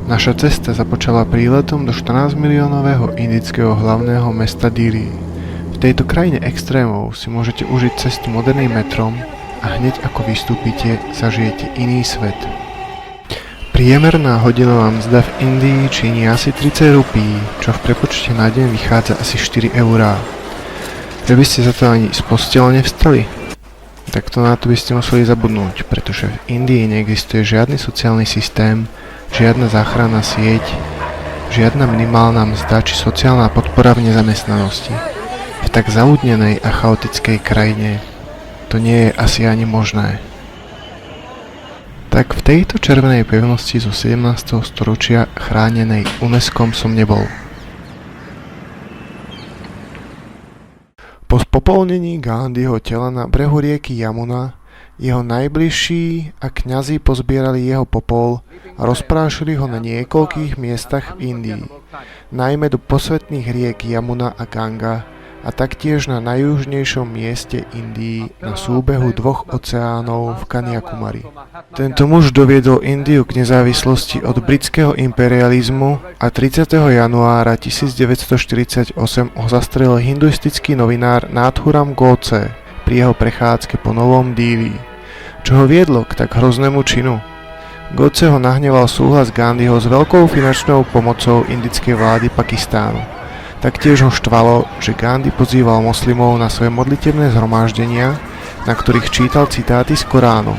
Naša cesta započala príletom do 14-miliónového indického hlavného mesta Dili. V tejto krajine extrémov si môžete užiť cestu moderným metrom a hneď ako vystúpite, zažijete iný svet. Priemerná hodinová mzda v Indii činí asi 30 rupí, čo v prepočte na deň vychádza asi 4 eurá. Že by ste za to ani z postele nevstali? Tak to na to by ste museli zabudnúť, pretože v Indii neexistuje žiadny sociálny systém, žiadna záchranná sieť, žiadna minimálna mzda či sociálna podpora v nezamestnanosti. V tak zaludnenej a chaotickej krajine to nie je asi ani možné. Tak v tejto červenej pevnosti zo 17. storočia chránenej UNESCO som nebol. Po spopolnení Gandhiho tela na brehu rieky Jamuna jeho najbližší a kňazi pozbierali jeho popol a rozprášili ho na niekoľkých miestach v Indii, najmä do posvätných riek Jamuna a Ganga a taktiež na najjužnejšom mieste Indii na súbehu dvoch oceánov v Kanyakumari. Tento muž doviedol Indiu k nezávislosti od britského imperializmu a 30. januára 1948 ho zastrelil hinduistický novinár Nathuram Godse pri jeho prechádzke po Novom Dili. Čo ho viedlo k tak hroznému činu? Godse ho nahneval súhlas Gandhiho s veľkou finančnou pomocou indickej vlády Pakistánu. Taktiež ho štvalo, že Gandhi pozýval moslimov na svoje modlitebné zhromaždenia, na ktorých čítal citáty z Koránu.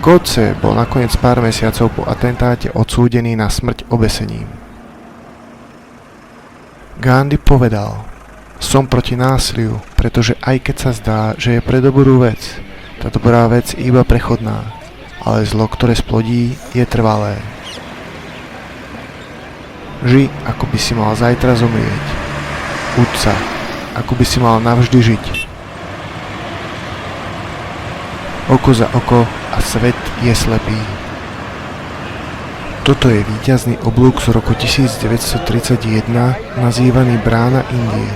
Godse bol nakoniec pár mesiacov po atentáte odsúdený na smrť obesením. Gandhi povedal: Som proti násiliu, pretože aj keď sa zdá, že je pre dobrú vec, tá dobrá vec je iba prechodná, ale zlo, ktoré splodí, je trvalé. Ži, ako by si mal zajtra zomrieť. Uč sa, ako by si mal navždy žiť. Oko za oko a svet je slepý. Toto je víťazný oblúk z roku 1931, nazývaný Brána Indie.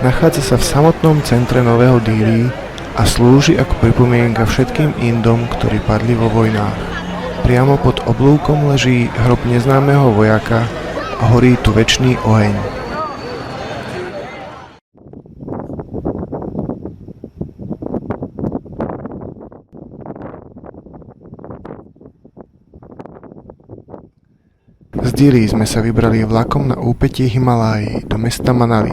Nachádza sa v samotnom centre Nového Dili a slúži ako pripomienka všetkým Indom, ktorí padli vo vojnách. Priamo pod oblúkom leží hrob neznámeho vojaka a horí tu večný oheň. Z Dili sme sa vybrali vlakom na úpätie Himaláji do mesta Manali.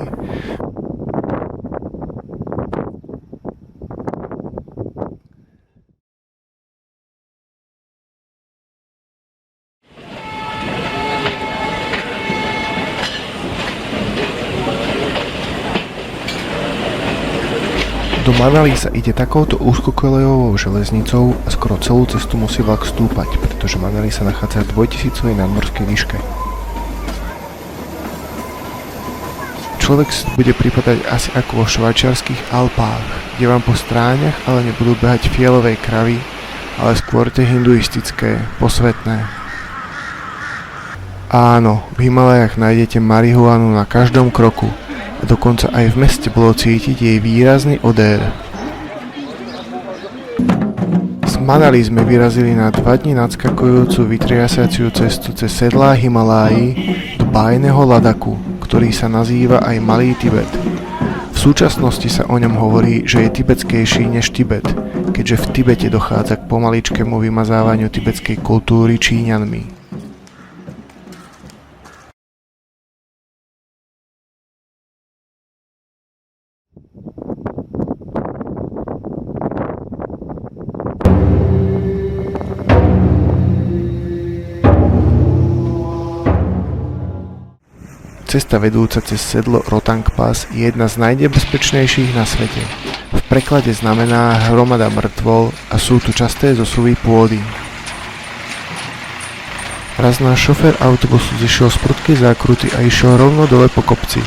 Do Manali sa ide takouto úzkokolejovou železnicou a skoro celú cestu musí vlak stúpať, pretože Manali sa nachádza v 2000 nadmorskej výške. Človek si bude pripadať asi ako vo švajčiarskych Alpách, kde vám po stráňach ale nebudú behať fialové kravy, ale skôr tie hinduistické, posvetné. Áno, v Himalajách nájdete marihuanu na každom kroku. A dokonca aj v meste bolo cítiť jej výrazný odér. Z Manali sme vyrazili na 2 dni nadskakujúcu vytriasaciu cestu cez sedlá Himaláji do bájneho Ladaku, ktorý sa nazýva aj Malý Tibet. V súčasnosti sa o ňom hovorí, že je tibetskejší než Tibet, keďže v Tibete dochádza k pomaličkému vymazávaniu tibetskej kultúry Číňanmi. Cesta vedúca cez sedlo Rotang Pass je jedna z najnebezpečnejších na svete. V preklade znamená hromada mŕtvol a sú tu časté zosuvy pôdy. Raz náš šofér autobusu zišiel z prudkej zákruty a išiel rovno dole po kopci.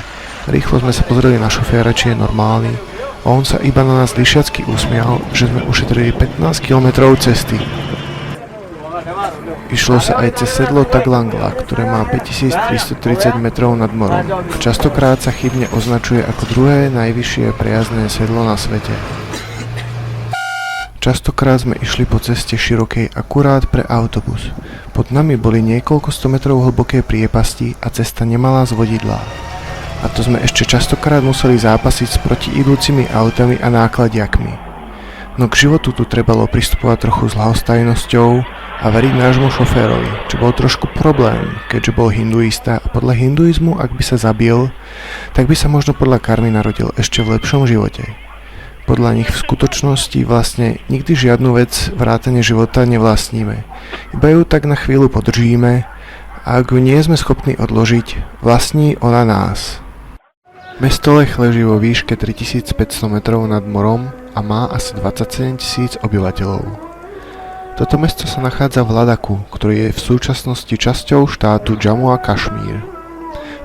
Rýchlo sme sa pozreli na šoféra, či je normálny, a on sa iba na nás lišiacky usmial, že sme ušetrili 15 km cesty. Išlo sa aj cez sedlo Taglangla, ktoré má 5330 metrov nad morom. Častokrát sa chybne označuje ako druhé najvyššie prejazdné sedlo na svete. Častokrát sme išli po ceste širokej akurát pre autobus. Pod nami boli niekoľko 100 metrov hlboké priepasti a cesta nemala zvodidlá. A to sme ešte častokrát museli zápasiť s protiidúcimi autami a nákladiakmi. No k životu tu trebalo pristupovať trochu s ľahostajnosťou a veriť nášmu šoférovi, čo bol trošku problém, keďže bol hinduista a podľa hinduizmu, ak by sa zabil, tak by sa možno podľa karmy narodil ešte v lepšom živote. Podľa nich v skutočnosti vlastne nikdy žiadnu vec vrátane života nevlastníme. Iba ju tak na chvíľu podržíme a ak ju nie sme schopní odložiť, vlastní ona nás. Mesto Lech leží vo výške 3500 metrov nad morom a má asi 27 000 obyvateľov. Toto mesto sa nachádza v Ladaku, ktorý je v súčasnosti časťou štátu Jammu a Kašmír.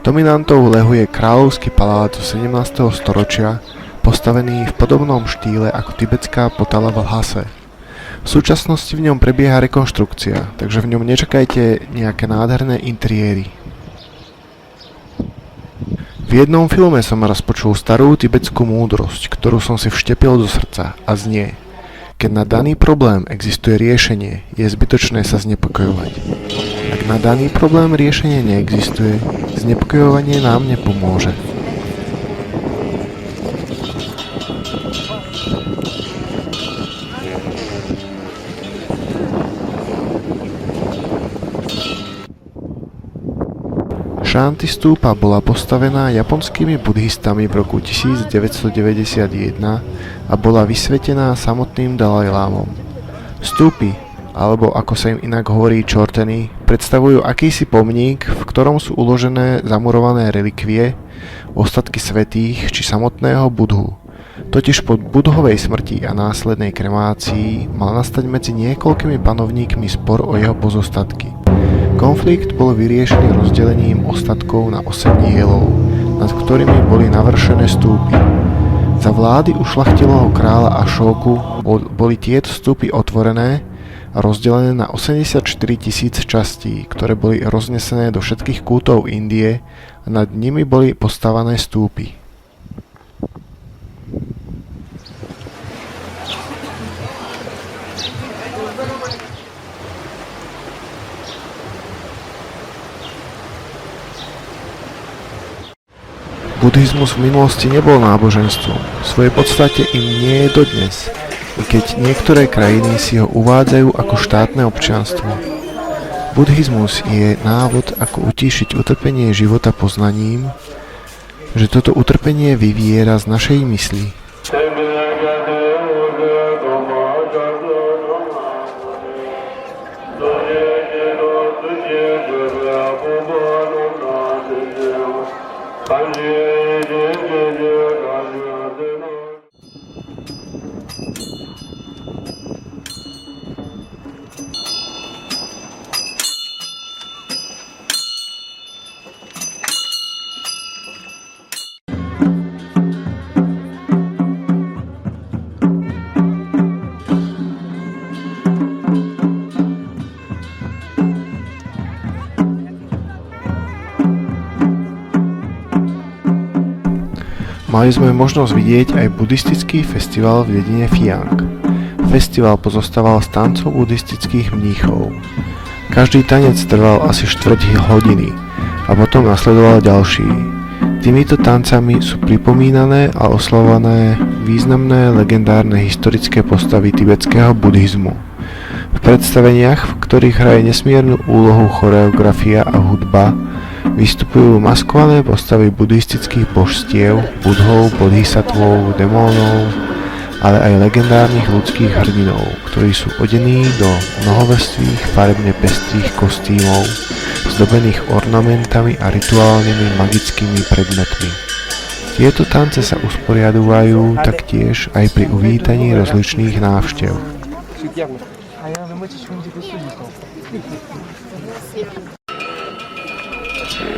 Dominantou Lehu je kráľovský palác zo 17. storočia, postavený v podobnom štýle ako tibetská Potala v Lhase. V súčasnosti v ňom prebieha rekonštrukcia, takže v ňom nečakajte nejaké nádherné interiéry. V jednom filme som raz počul starú tibetskú múdrosť, ktorú som si vštepil do srdca a znie: keď na daný problém existuje riešenie, je zbytočné sa znepokojovať. Ak na daný problém riešenie neexistuje, znepokojovanie nám nepomôže. Shanti stúpa bola postavená japonskými budhistami v roku 1991 a bola vysvetená samotným Dalajlámom. Stúpy, alebo ako sa im inak hovorí čorteny, predstavujú akýsi pomník, v ktorom sú uložené zamurované relikvie, ostatky svätých či samotného Budhu. Totiž po Budhovej smrti a následnej kremácii mal nastať medzi niekoľkými panovníkmi spor o jeho pozostatky. Konflikt bol vyriešený rozdelením ostatkov na 8 dielov, nad ktorými boli navršené stúpy. Za vlády ušľachtilého kráľa Ašóku boli tieto stúpy otvorené a rozdelené na 84 000 častí, ktoré boli roznesené do všetkých kútov Indie a nad nimi boli postavané stúpy. Buddhizmus v minulosti nebol náboženstvom, v svojej podstate im nie je dodnes, i keď niektoré krajiny si ho uvádzajú ako štátne občianstvo. Buddhizmus je návod, ako utíšiť utrpenie života poznaním, že toto utrpenie vyviera z našej mysli. Mali sme možnosť vidieť aj buddhistický festival v dedine Phiang. Festival pozostával z tancov buddhistických mníchov. Každý tanec trval asi štvrť hodiny a potom nasledoval ďalší. Týmito tancami sú pripomínané a oslavované významné legendárne historické postavy tibetského buddhizmu. V predstaveniach, v ktorých hraje nesmiernu úlohu choreografia a hudba, vystupujú maskované postavy buddhistických božstiev, budhov, bodhisattvov, demónov, ale aj legendárnych ľudských hrdinov, ktorí sú odení do mnohovrstvých farebne pestrých kostýmov, zdobených ornamentami a rituálnymi magickými predmetmi. Tieto tance sa usporiadujú taktiež aj pri uvítaní rozličných návštev.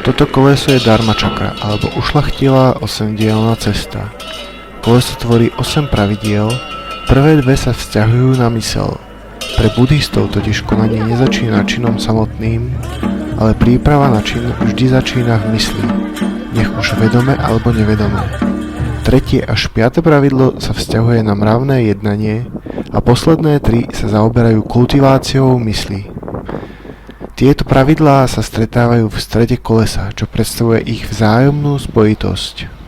Toto koleso je Dharma čakra, alebo ušľachtilá 8-dielna cesta. Koleso tvorí 8 pravidiel, prvé dve sa vzťahujú na myseľ. Pre buddhistov totiž konanie nezačína činom samotným, ale príprava na čin vždy začína v mysli, nech už vedome alebo nevedome. Tretie až piate pravidlo sa vzťahuje na mravné jednanie a posledné 3 sa zaoberajú kultiváciou mysli. Tieto pravidlá sa stretávajú v strede kolesa, čo predstavuje ich vzájomnú spojitosť.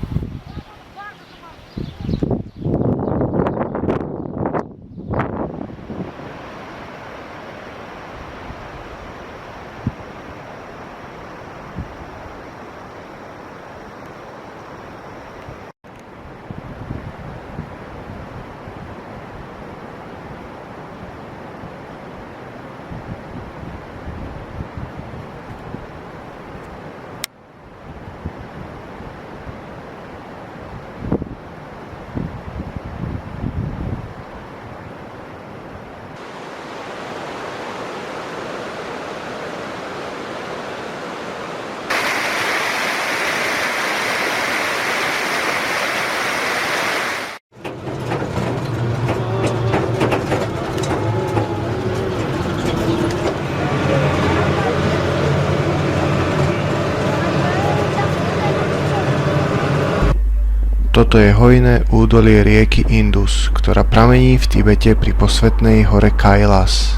Toto je hojné údolie rieky Indus, ktorá pramení v Tibete pri posvätnej hore Kailas.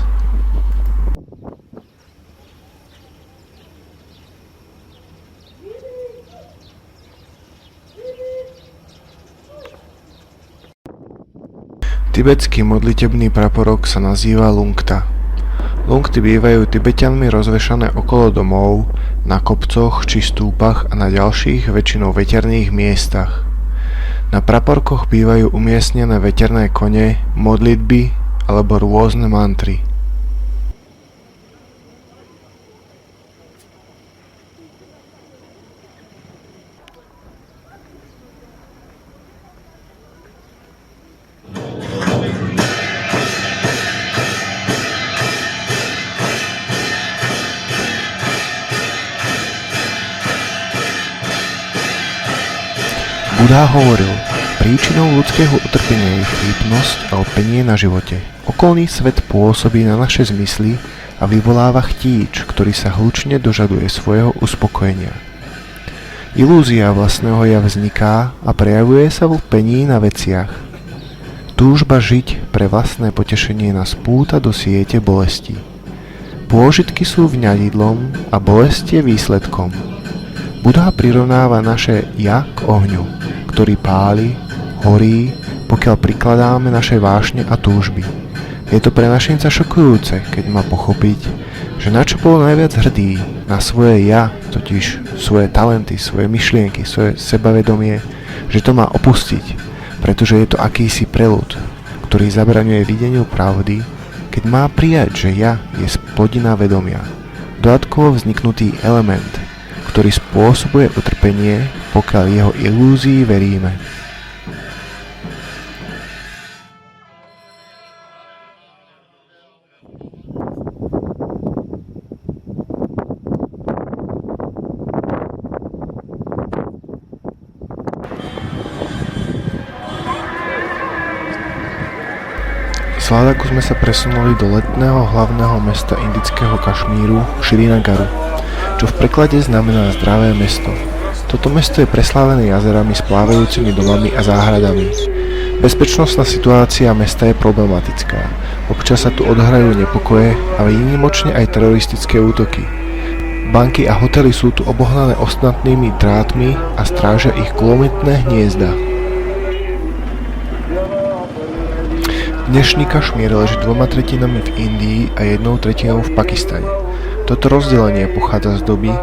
Tibetský modlitebný praporok sa nazýva lungta. Lungty bývajú Tibeťanmi rozvešané okolo domov, na kopcoch či stúpach a na ďalších, väčšinou veterných miestach. Na praporkoch bývajú umiestnené veterné kone, modlitby alebo rôzne mantry. Buddha hovoril, príčinou ľudského utrpenia je chrípnosť a openie na živote. Okolný svet pôsobí na naše zmysly a vyvoláva chtíč, ktorý sa hlučne dožaduje svojho uspokojenia. Ilúzia vlastného ja vzniká a prejavuje sa v pení na veciach. Túžba žiť pre vlastné potešenie nás púta do siete bolesti. Pôžitky sú vňadidlom a bolesť je výsledkom. Buddha prirovnáva naše ja k ohňu, ktorý páli, horí, pokiaľ prikladáme naše vášne a túžby. Je to pre našinca šokujúce, keď má pochopiť, že na čo bol najviac hrdý, na svoje ja, totiž svoje talenty, svoje myšlienky, svoje sebavedomie, že to má opustiť, pretože je to akýsi preľud, ktorý zabraňuje videniu pravdy, keď má prijať, že ja je splodina vedomia, dodatkovo vzniknutý element, ktorý spôsobuje utrpenie, pokiaľ jeho ilúzii veríme. Z Ladaku sme sa presunuli do letného hlavného mesta indického Kašmíru, Šrinagaru, čo v preklade znamená zdravé mesto. Toto mesto je preslávené jazerami s plávajúcimi domami a záhradami. Bezpečnostná situácia mesta je problematická. Občas sa tu odhrajú nepokoje a výnimočne aj teroristické útoky. Banky a hotely sú tu obohnané ostnatnými drátmi a strážia ich kulometné hniezda. Dnešný Kašmír leží 2/3 v Indii a 1/3 v Pakistane. Toto rozdelenie pochádza z doby,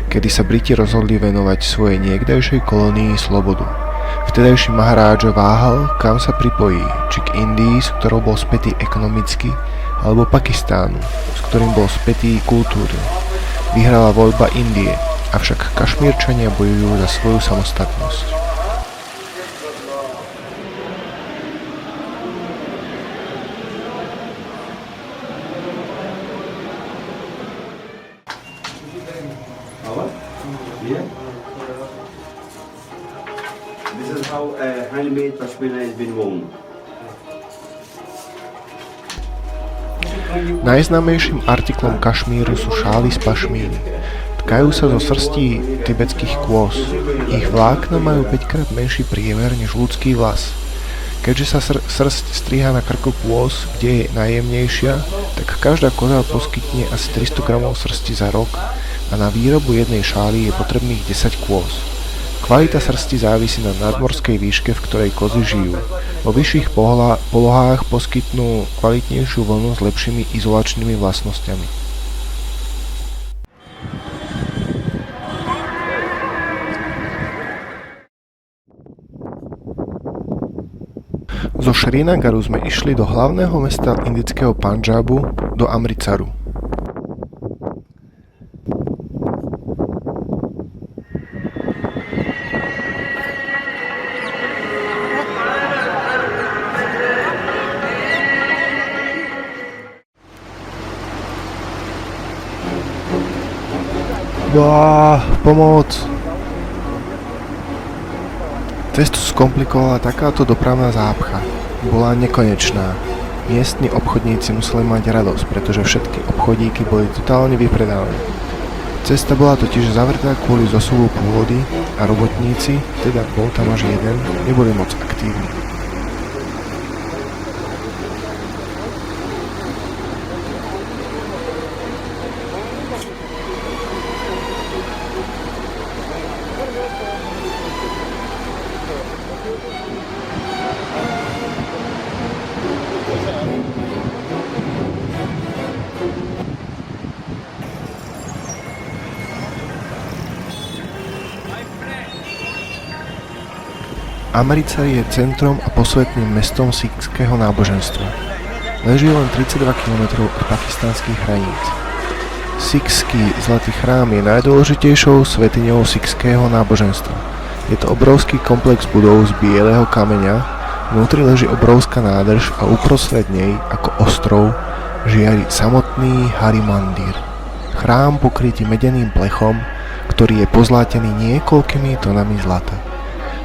kedy sa Briti rozhodli venovať svojej niekdajšej kolónii slobodu. Vtedajší Maharaja váhal, kam sa pripojí, či k Indii, s ktorou bol spätý ekonomicky, alebo Pakistánu, s ktorým bol spätý kultúrne. Vyhrala voľba Indie, avšak Kašmírčania bojujú za svoju samostatnosť. This is how handmade pashmina has been woven. Najznámejším artiklom Kašmíru sú šály z pašmíny. Tkajú sa zo srstí tibetských kôz. Ich vlákna majú 5-krát menší priemer než ľudský vlas. Keďže sa srsť strihá na krku kôz, kde je najjemnejšia, tak každá koza poskytne asi 300 gramov srsti za rok a na výrobu jednej šály je potrebných 10 kôz. Kvalita srsti závisí na nadmorskej výške, v ktorej kozy žijú. Vo vyšších polohách poskytnú kvalitnejšiu vlnu s lepšími izolačnými vlastnosťami. Zo Srinagaru sme išli do hlavného mesta indického Pandžábu, do Amritsaru. Pomoc! Cestu skomplikovala takáto dopravná zápcha. Bola nekonečná. Miestni obchodníci museli mať radosť, pretože všetky obchodíky boli totálne vypredané. Cesta bola totiž zavretá kvôli zosuvu pôdy a robotníci, teda bol tam až jeden, neboli moc aktívni. Amritsar je centrom a posvätným mestom sikhského náboženstva. Leží len 32 km od pakistanských hraníc. Sikhský zlatý chrám je najdôležitejšou svätyňou sikhského náboženstva. Je to obrovský komplex budov z bieleho kameňa, vnútri leží obrovská nádrž a uprostred nej, ako ostrov, žiari samotný Harimandir. Chrám pokrytý medeným plechom, ktorý je pozlátený niekoľkými tonami zlata.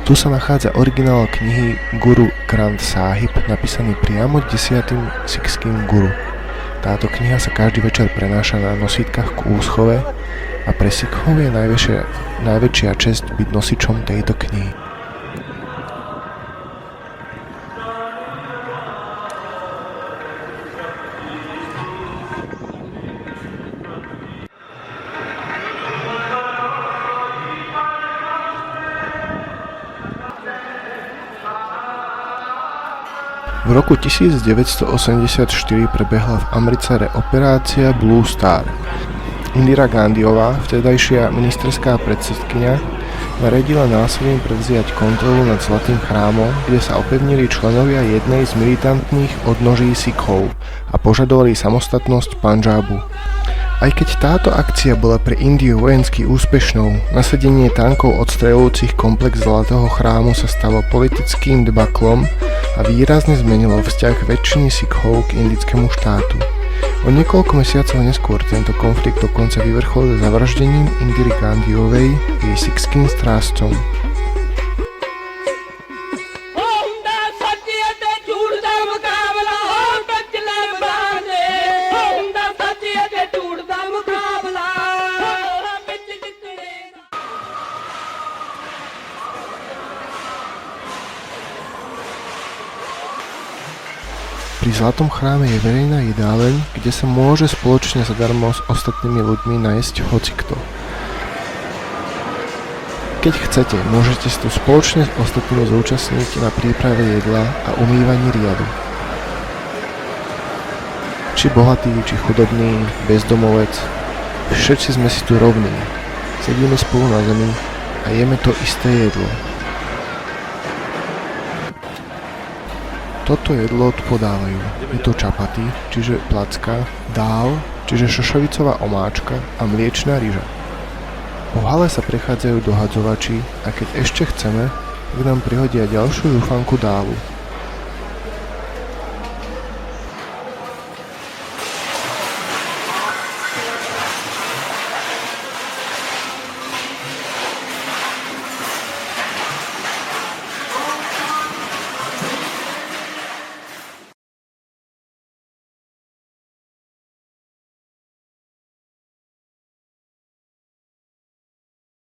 Tu sa nachádza originál knihy Guru Granth Sahib, napísaný priamo 10. sikhským guru. Táto kniha sa každý večer prenáša na nosítkach k úschove a pre Sikhov je najväčšia česť byť nosičom tejto knihy. V roku 1984 prebehla v Amritsare operácia Blue Star. Indira Gandhiová, vtedajšia ministerská predsedkyňa, naredila násilím prevziať kontrolu nad Zlatým chrámom, kde sa opevnili členovia jednej z militantných odnoží Sikhov a požadovali samostatnosť Pandžábu. Aj keď táto akcia bola pre Indiu vojensky úspešnou, nasadenie tankov odstreľujúcich komplex Zlatého chrámu sa stalo politickým debaklom a výrazne zmenilo vzťah väčšiny Sikhov k indickému štátu. O niekoľko mesiacov neskôr tento konflikt dokonca vyvrcholil zavraždením Indiry Gandhiovej jej sikhským strážcom. Pri Zlatom chráme je verejná jedáleň, kde sa môže spoločne zadarmo s ostatnými ľuďmi nájsť hocikto. Keď chcete, môžete sa tu spoločne s ostatnými zúčastniť na príprave jedla a umývaní riadu. Či bohatý, či chudobný, bezdomovec, všetci sme si tu rovní. Sedíme spolu na zemi a jeme to isté jedlo. Toto jedlo tu podávajú. Je to čapaty, čiže placka, dál, čiže šošovicová omáčka a mliečna ryža. Po hale sa prechádzajú dohadzovači a keď ešte chceme, tak nám prihodia ďalšiu dúfanku dálu.